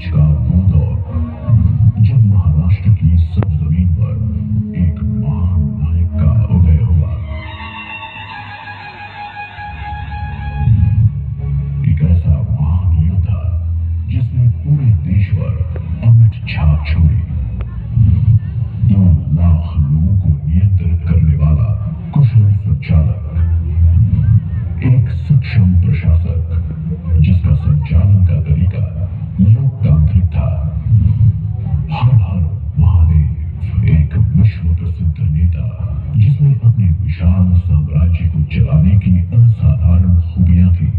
आज का वो दौर जब महाराष्ट्र की सरजमीन पर एक महान नायक का उदय हुआ। एक ऐसा महान योद्धा जिसने पूरे देश पर अमिट छाप छोड़ी। 2 लाख लोगों को नियंत्रित करने वाला कुशल संचालक, एक सक्षम प्रशासक जिसका संचालन का तरीका लोकतांत्रिक था। हर हर महादेव, एक विश्व प्रसिद्ध नेता जिसमें अपने विशाल साम्राज्य को चलाने की असाधारण खूबियां थी।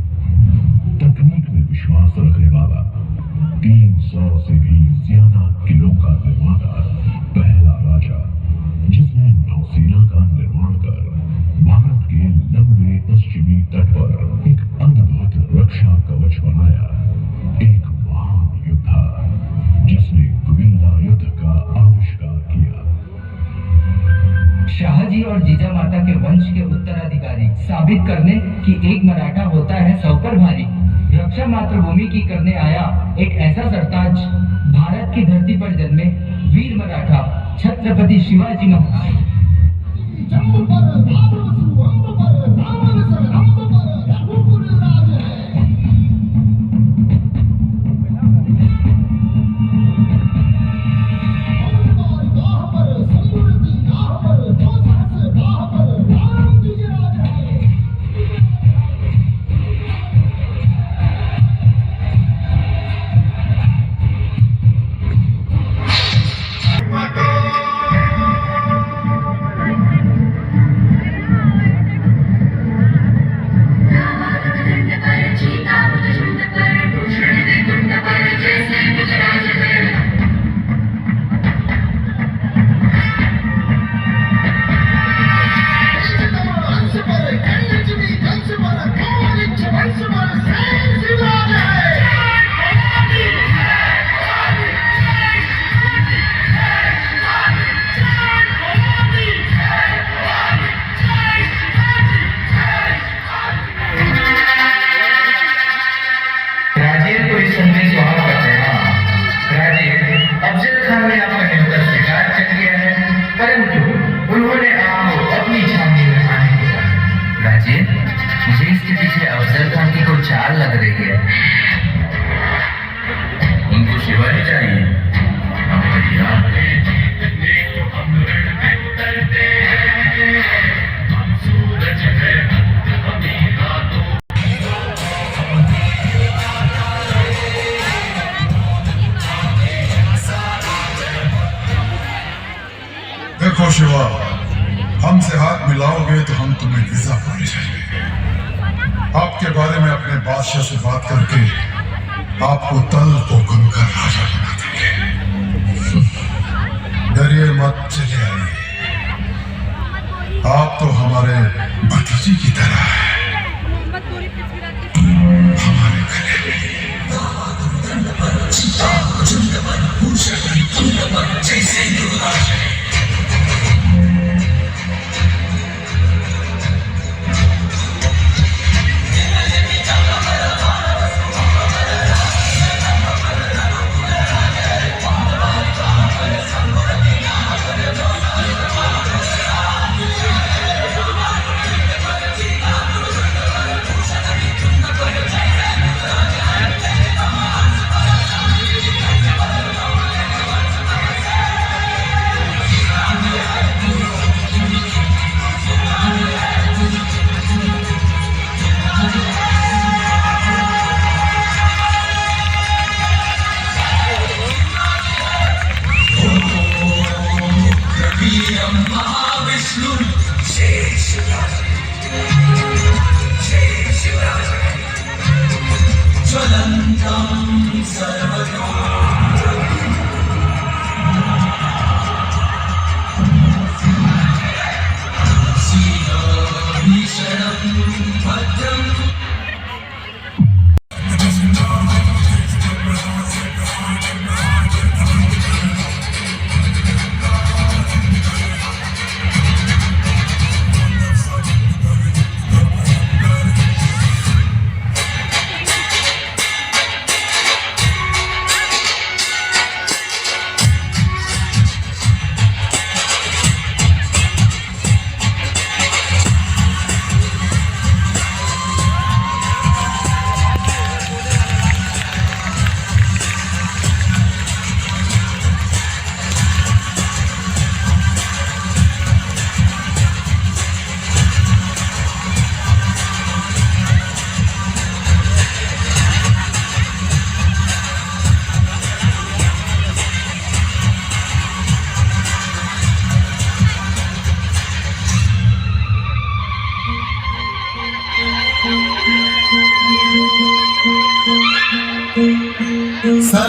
तकनीक में विश्वास रखने वाला, 300 से भी ज्यादा किलों का निर्माता, पहला राजा जिसने नौसेना का निर्माण कर भारत के लंबे पश्चिमी तट पर एक अद्भुत रक्षा कवच बनाया। एक महान योद्धा जिसने गुरिल्ला युद्ध का आविष्कार किया। शाहजी और जीजामाता के वंश के उत्तराधिकारी साबित करने कि एक मराठा होता है 100 पर भारी। रक्षा मातृभूमि की करने आया एक ऐसा सरताज, भारत की धरती पर जन्मे वीर मराठा छत्रपति शिवाजी महाराज। मुझे इसके पीछे अफजल खान की कोई चाल लग रही है। उनको शिवाजी चाहिए। हम तैयार हैं। देखो शिवा, हमसे हाथ मिलाओगे तो हम तुम्हें वीजा पूरी चाहिए। आपके बारे में अपने बादशाह से बात करके आपको तल हुक्म कर राजा बना देंगे। डरिए मत, चले आइए। आप तो हमारे भतीजे की तरह है। हमारे गले जैसे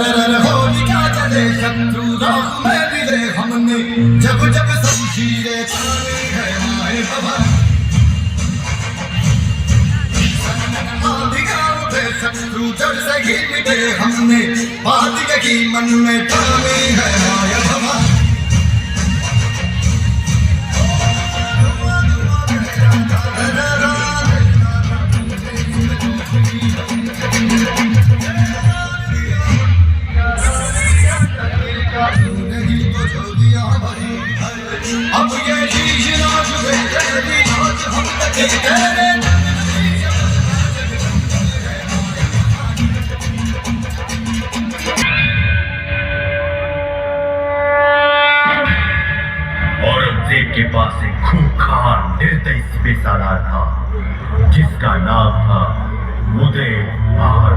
होलिका जले शत्रु राह में मिले हमने जब जब शमशीरें ताने है माए बाबा आंधिया उठे शत्रु जड़ से ही मिटे हमने बात की मन में ठाने है माए बाबा अब ये शीश नाच पे तेरी नाच हम तक तेरे औरंगजेब के पास एक खूंखार निर्दयी बेसादार था जिसका नाम था उदय भान।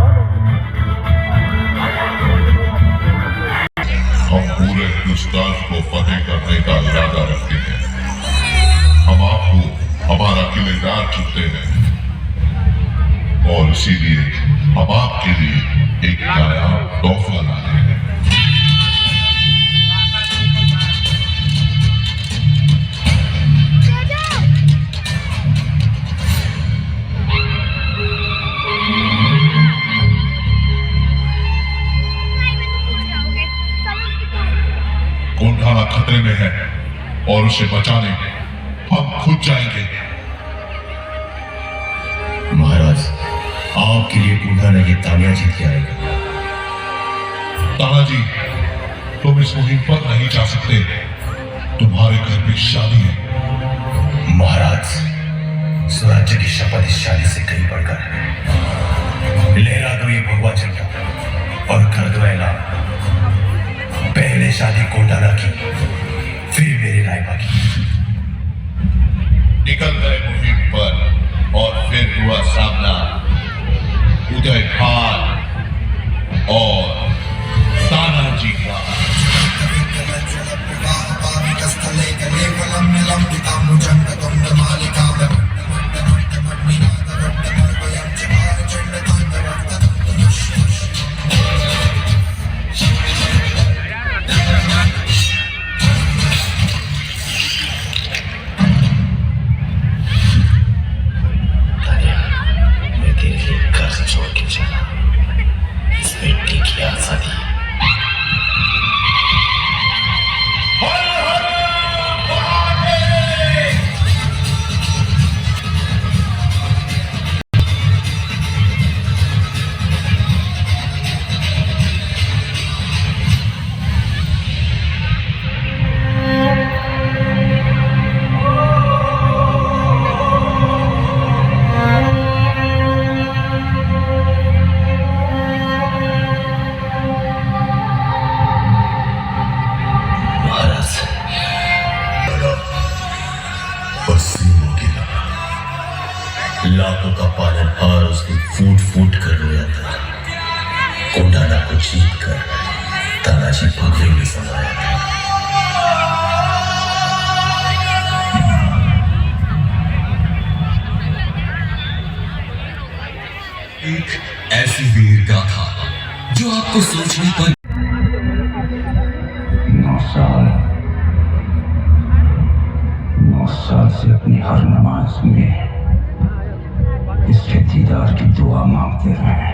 हम पूरे हिंदुस्तान को फतेह करने का इरादा रखते हैं। हम आपको हमारा किलेदार चुनते हैं और इसीलिए हम आपके लिए एक नायाब तोहफा लाए हैं। कोंढाणा खतरे में है और उसे बचाने हम खुद जाएंगे। महाराज आपके लिए कोंढाणा ये तालियां जीत के आएगा। तानाजी तुम इस मुहिम पर नहीं जा सकते, तुम्हारे घर में शादी है। महाराज स्वराज्य की शपथ इस शादी से कहीं बढ़कर है। लहरा दो ये भगवा झंडा और कर दो ऐलान, पहले शादी कोंढाणा की फिर मेरे रायबा की। निकल गए मुहिम पर और फिर हुआ सामना उदय भान और तानाजी का। लाखों का पालनहार उसने फूट फूट कर रोया था। कोंढाणा को जीत कर तानाजी भगवे में समाया था। एक ऐसी वीर गाथा जो आपको सोचने पर 9 साल से अपनी हर नमाज में इसके दीदार की दुआ मांगते रहे।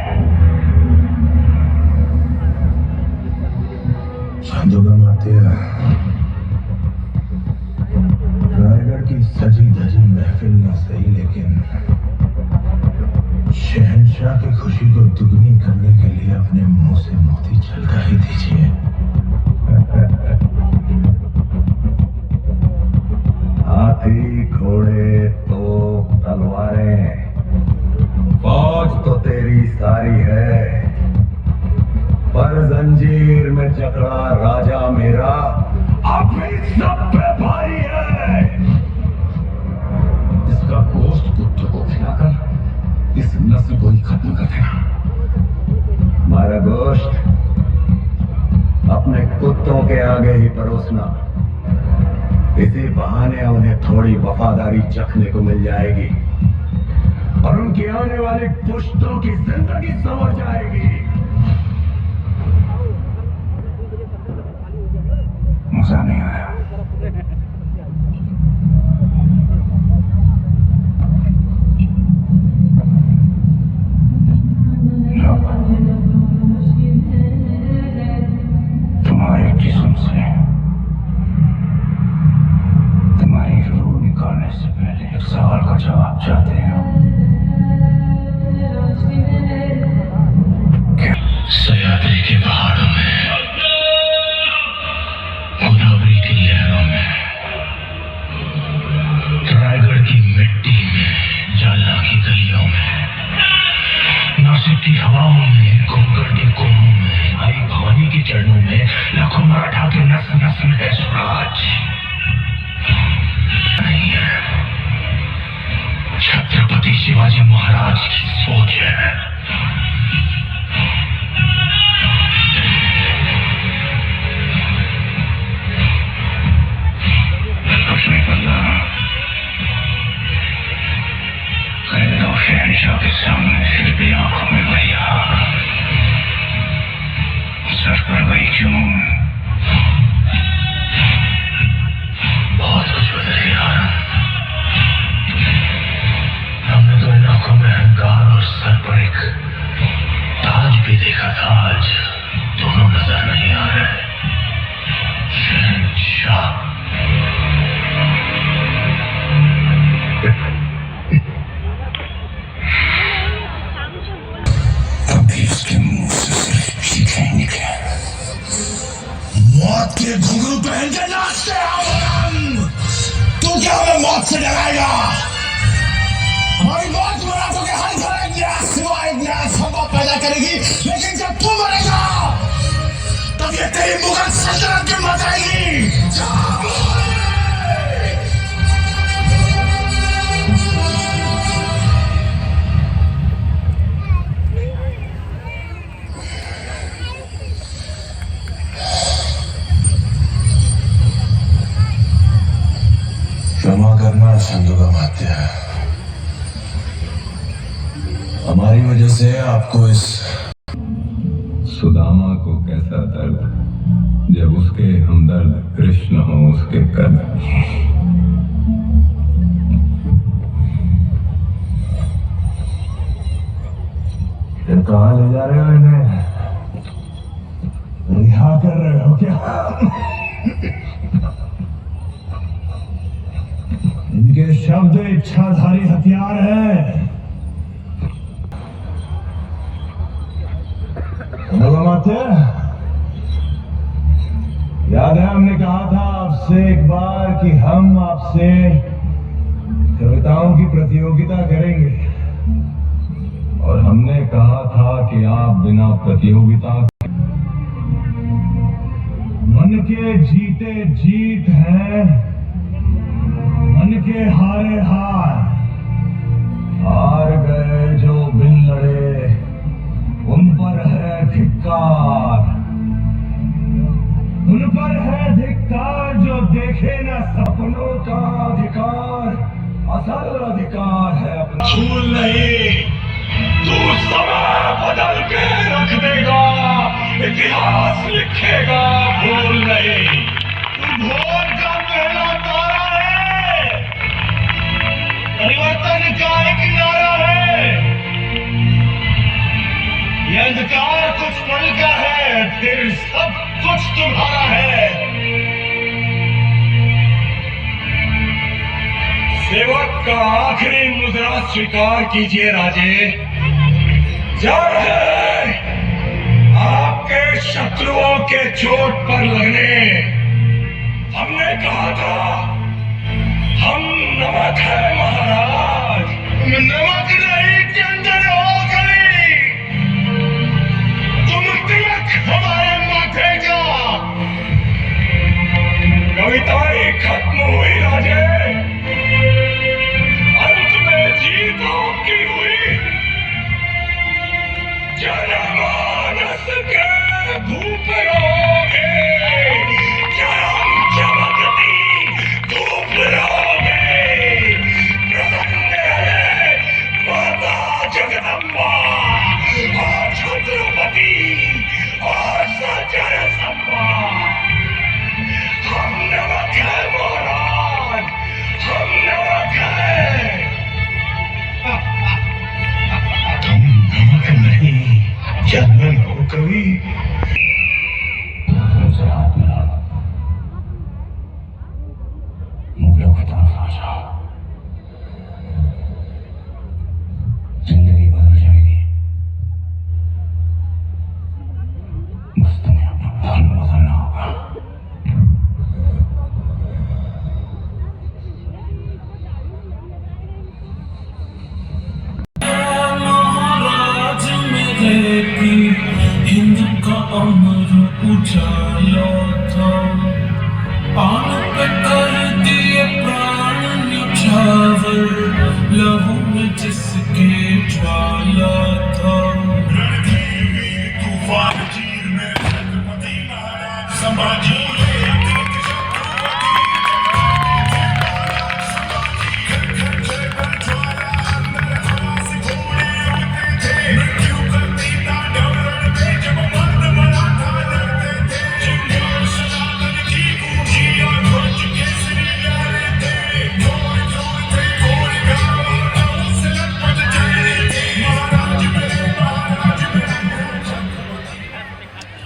रायगढ़ की सजी धजी महफिल न सही, लेकिन शहंशाह की खुशी को दुगनी करने के लिए अपने मुंह से मोती छलका ही दीजिए। हाथी घोड़े तोप तलवारें फौज तो तेरी सारी है, पर जंजीर में जकड़ा राजा मेरा अपनी सब पे भारी है। इसका गोश्त कुत्तों को खिलाकर इस नस्ल को ही खत्म कर देना। हमारा गोश्त अपने कुत्तों के आगे ही परोसना, इसी बहाने उन्हें थोड़ी वफादारी चखने को मिल जाएगी और उनकी आने वाली पुश्तों की जिंदगी संवर जाएगी। मराठा के नस नस में है स्वराज, नहीं है छत्रपति शिवाजी महाराज की सोच है। कुछ नहीं बदला, खैर शहनशाह के सामने फिर भी आंखों में वही आग, सर पर वही क्यों। बहुत कुछ बदल गया। हमने तो इन आंखों में अहंकार और सर पर एक ताज भी देखा था, आज दोनों नजर नहीं आ रहे। शहनशाह कभी उसके मुंह से सिर्फ चीखें ही निकले। मौत के घुंघरू पहन के नाचते हो तू क्या हमें मौत से डराएगा? हमारी मौत मराठों के हर घर एक नया सिवा एक नया संभव पैदा करेगी, लेकिन जब तू मरेगा तब ये तेरी मुगल सल्तनत की मत आएगी। क्षमा करना संदोगामात्य, हमारी वजह से आपको इस सुदामा को कैसा दर्द जब उसके हमदर्द कृष्ण हो उसके कद। फिर कहाँ ले जा रहे हो इन्हें? रिहा कर रहे हो क्या? इनके शब्द इच्छाधारी हथियार हैं। माते, याद है हमने कहा था आपसे एक बार कि हम आपसे कविताओं की प्रतियोगिता करेंगे, और हमने कहा था कि आप बिना प्रतियोगिता मन के जीते जीत हैं, मन के हारे हार। हार गए जो बिन लड़े उन पर है धिक्कार, उन पर है धिक्कार जो देखे न सपनों का अधिकार। असल अधिकार है अपना। भूल नहीं, तू समय बदल के रख देगा, इतिहास लिखेगा। भूल नहीं, तू भोर का पहला तारा है, परिवर्तन का एक नारा है। ये अंधकार कुछ पल का है, फिर सब कुछ तुम्हारा है। सेवक का आखिरी मुद्रा स्वीकार कीजिए राजे। जब आपके शत्रुओं के चोट पर लगने हमने कहा था हम नमक है महाराज, नमक नहीं के अंदर हो गई तुम तिलक हमारे माथे का। कविताएं खत्म हुई राजे, अंत में जीत आपकी हुई। जनमानस के धूप रहोगे, चरम चमकती धूप रहोगे। प्रसन्न है माता जगदम्बा और छत्रपति और सचर संबा। हम नमक है महाराज, हम नमक है। तुम नमक नहीं चंदन हो कवि। मुझसे हाथ मिला, मुगलों की तरफ आ जाओ, जिंदगी बदल जाएगी। बस तुम्हें अपना धर्म बदलना होगा। महाराज मेरे की हिंद अमर उजाला था, आन पे कर दिए प्राण न्यौछावर, लहू में जिसके ज्वाला था। तूफान चीर में छत्रपति महाराज संभाजी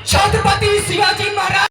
छत्रपति शिवाजी महाराज।